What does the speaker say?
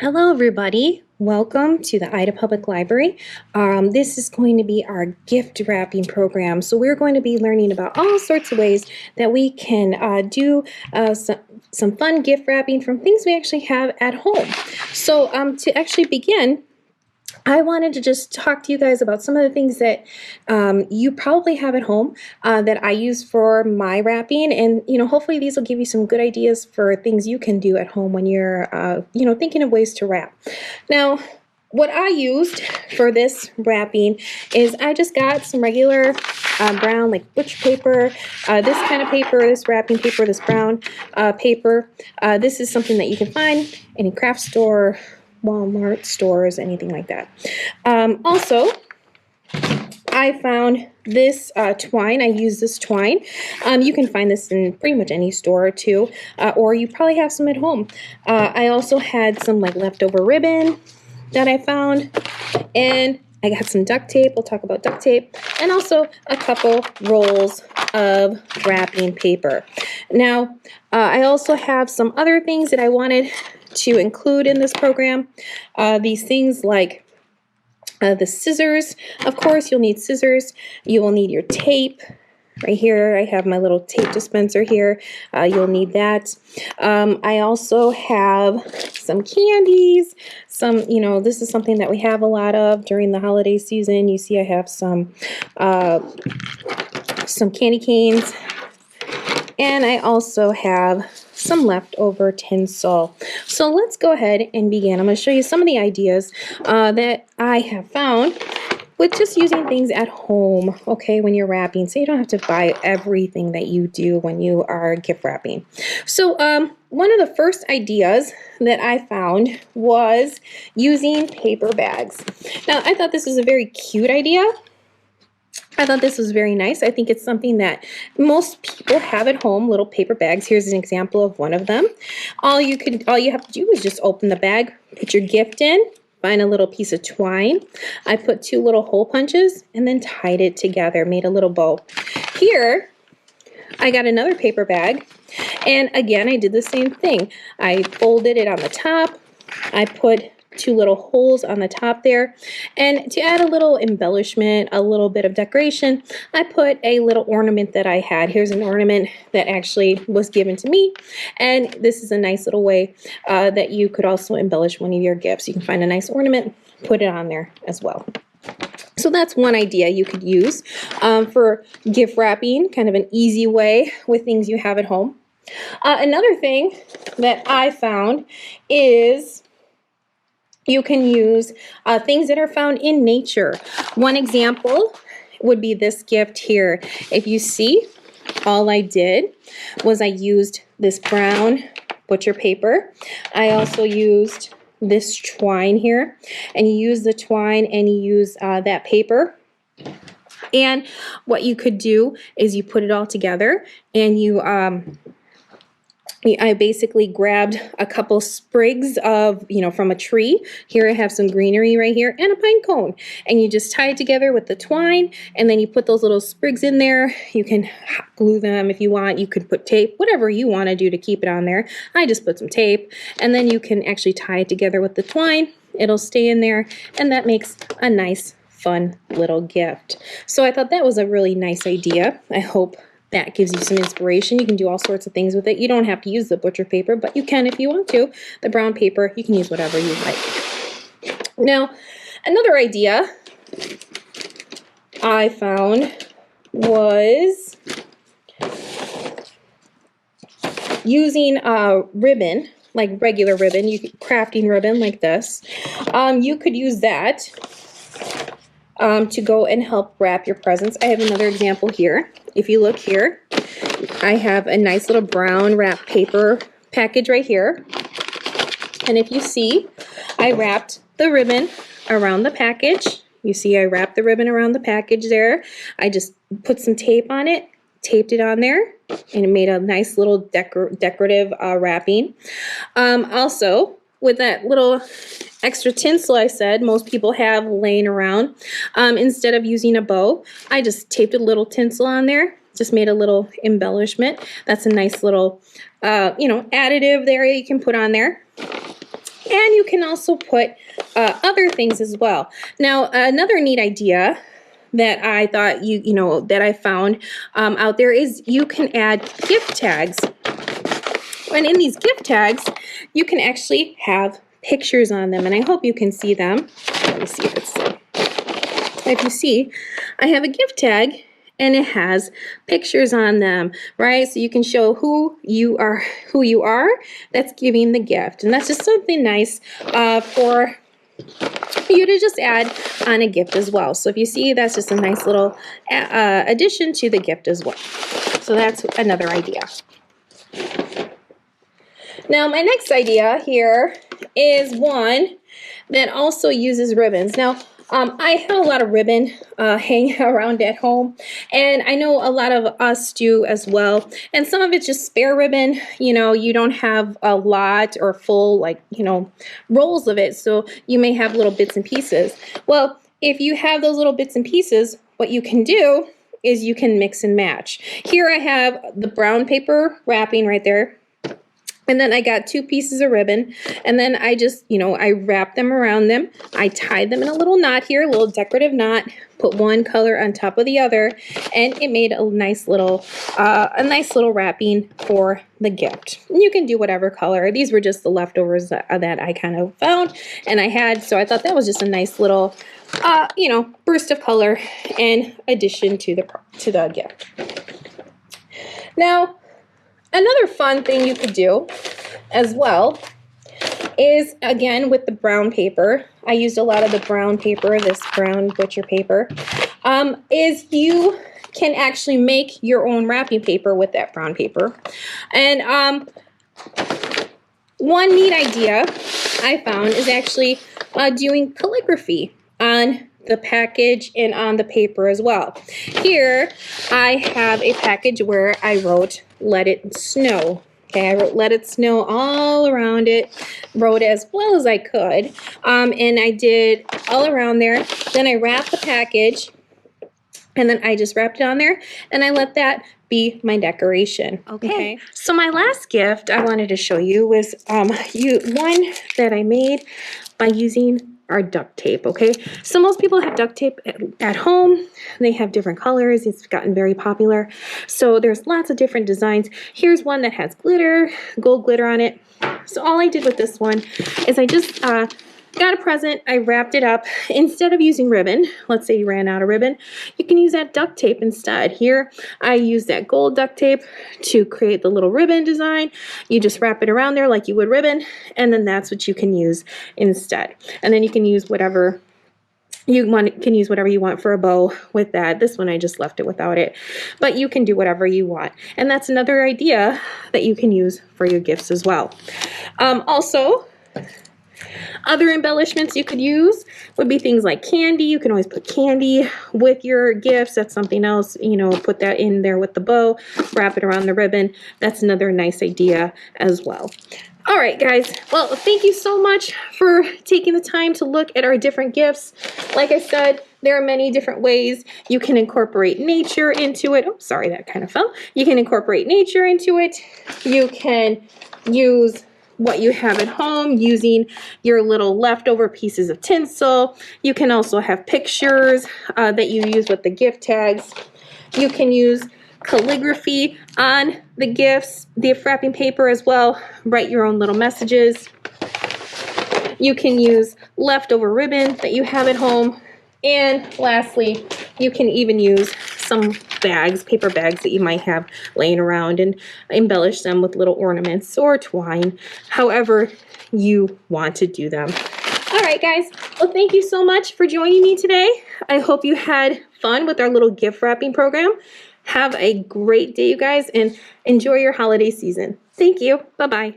Hello, everybody. Welcome to the Ida Public Library. This is going to be our gift wrapping program. So we're going to be learning about all sorts of ways that we can do some fun gift wrapping from things we actually have at home. So to actually begin, I wanted to just talk to you guys about some of the things that you probably have at home that I use for my wrapping, and hopefully these will give you some good ideas for things you can do at home when you're thinking of ways to wrap. Now, what I used for this wrapping is I just got some regular brown, like butcher paper, this kind of paper, this wrapping paper, this brown paper. This is something that you can find in a craft store, Walmart stores, anything like that. Also, I found this twine. I use this twine. You can find this in pretty much any store too, or you probably have some at home. I also had some like leftover ribbon that I found, and I got some duct tape. We'll talk about duct tape, and also a couple rolls of wrapping paper. Now, I also have some other things that I wanted to include in this program. These things like the scissors. Of course, you'll need scissors. You will need your tape. Right here, I have my little tape dispenser here. You'll need that. I also have some candies. This is something that we have a lot of during the holiday season. You see I have some candy canes. And I also have some leftover tinsel. So let's go ahead and begin. I'm going to show you some of the ideas that I have found with just using things at home, okay, when you're wrapping, so you don't have to buy everything that you do when you are gift wrapping. So one of the first ideas that I found was using paper bags. Now, I thought this was a very cute idea. I thought this was very nice. I think it's something that most people have at home, little paper bags. Here's an example of one of them. All you have to do is just open the bag, put your gift in, find a little piece of twine. I put 2 little hole punches and then tied it together, made a little bow. Here, I got another paper bag, and again, I did the same thing. I folded it on the top. I put 2 little holes on the top there, and to add a little embellishment, a little bit of decoration, I put a little ornament that I had. Here's an ornament that actually was given to me, and this is a nice little way that you could also embellish one of your gifts. You can find a nice ornament, put it on there as well. So that's one idea you could use for gift wrapping, kind of an easy way with things you have at home. Another thing that I found is you can use things that are found in nature. One example would be this gift here. If you see, all I did was I used this brown butcher paper. I also used this twine here, and you use the twine and you use that paper. And what you could do is you put it all together, and I basically grabbed a couple sprigs of, from a tree. Here I have some greenery right here and a pine cone. And you just tie it together with the twine, and then you put those little sprigs in there. You can glue them if you want. You could put tape, whatever you want to do to keep it on there. I just put some tape, and then you can actually tie it together with the twine. It'll stay in there, and that makes a nice, fun little gift. So I thought that was a really nice idea. I hope that gives you some inspiration. You can do all sorts of things with it. You don't have to use the butcher paper, but you can if you want to. The brown paper, you can use whatever you like. Now, another idea I found was using ribbon, like regular ribbon, crafting ribbon like this. You could use that to go and help wrap your presents. I have another example here. If you look here, I have a nice little brown wrap paper package right here. And if you see, I wrapped the ribbon around the package. You see I wrapped the ribbon around the package there. I just put some tape on it, taped it on there, and it made a nice little decorative wrapping. Also, with that little extra tinsel I said most people have laying around, instead of using a bow, I just taped a little tinsel on there, just made a little embellishment. That's a nice little, additive there you can put on there. And you can also put other things as well. Now, another neat idea that I thought that I found out there is you can add gift tags. And in these gift tags, you can actually have pictures on them, and I hope you can see them. Let me see if you see, I have a gift tag and it has pictures on them, right? So you can show who you are that's giving the gift. And that's just something nice for you to just add on a gift as well. So if you see, that's just a nice little addition to the gift as well. So that's another idea. Now my next idea here is one that also uses ribbons. Now I have a lot of ribbon hanging around at home, and I know a lot of us do as well. And some of it's just spare ribbon. You don't have a lot or full rolls of it, so you may have little bits and pieces. Well, if you have those little bits and pieces, what you can do is you can mix and match. Here I have the brown paper wrapping right there. And then I got 2 pieces of ribbon, and then I just, I wrapped them around them. I tied them in a little knot here, a little decorative knot, put one color on top of the other, and it made a nice little wrapping for the gift. You can do whatever color. These were just the leftovers that I kind of found and I had, so I thought that was just a nice little, burst of color in addition to the gift. Now, another fun thing you could do as well is, again, with the brown paper. I used a lot of the brown paper, this brown butcher paper, is you can actually make your own wrapping paper with that brown paper. And one neat idea I found is actually doing calligraphy on the package and on the paper as well. Here I have a package where I wrote "Let It Snow." Okay, I wrote "Let It Snow" all around it, wrote as well as I could, and I did all around there. Then I wrapped the package, and then I just wrapped it on there, and I let that be my decoration. Okay. So my last gift I wanted to show you was one that I made by using our duct tape. Okay, so most people have duct tape at home. They have different colors. It's gotten very popular. So there's lots of different designs. Here's one that has glitter, gold glitter on it. So all I did with this one is I just got a present, I wrapped it up. Instead of using ribbon, let's say you ran out of ribbon, you can use that duct tape instead. Here, I use that gold duct tape to create the little ribbon design. You just wrap it around there like you would ribbon, and then that's what you can use instead. And then you can use whatever you want for a bow with that. This one I just left it without it, but you can do whatever you want. And that's another idea that you can use for your gifts as well. Also, other embellishments you could use would be things like candy. You can always put candy with your gifts. That's something else, put that in there with the bow, wrap it around the ribbon. That's another nice idea as well. All right, guys. Well, thank you so much for taking the time to look at our different gifts. Like I said, there are many different ways you can incorporate nature into it. Oh, sorry, that kind of fell. You can incorporate nature into it. You can use what you have at home using your little leftover pieces of tinsel. You can also have pictures that you use with the gift tags. You can use calligraphy on the gifts, the wrapping paper as well. Write your own little messages. You can use leftover ribbon that you have at home. And lastly, you can even use some bags, paper bags that you might have laying around, and embellish them with little ornaments or twine, however you want to do them. All right, guys. Well, thank you so much for joining me today. I hope you had fun with our little gift wrapping program. Have a great day, you guys, and enjoy your holiday season. Thank you. Bye-bye.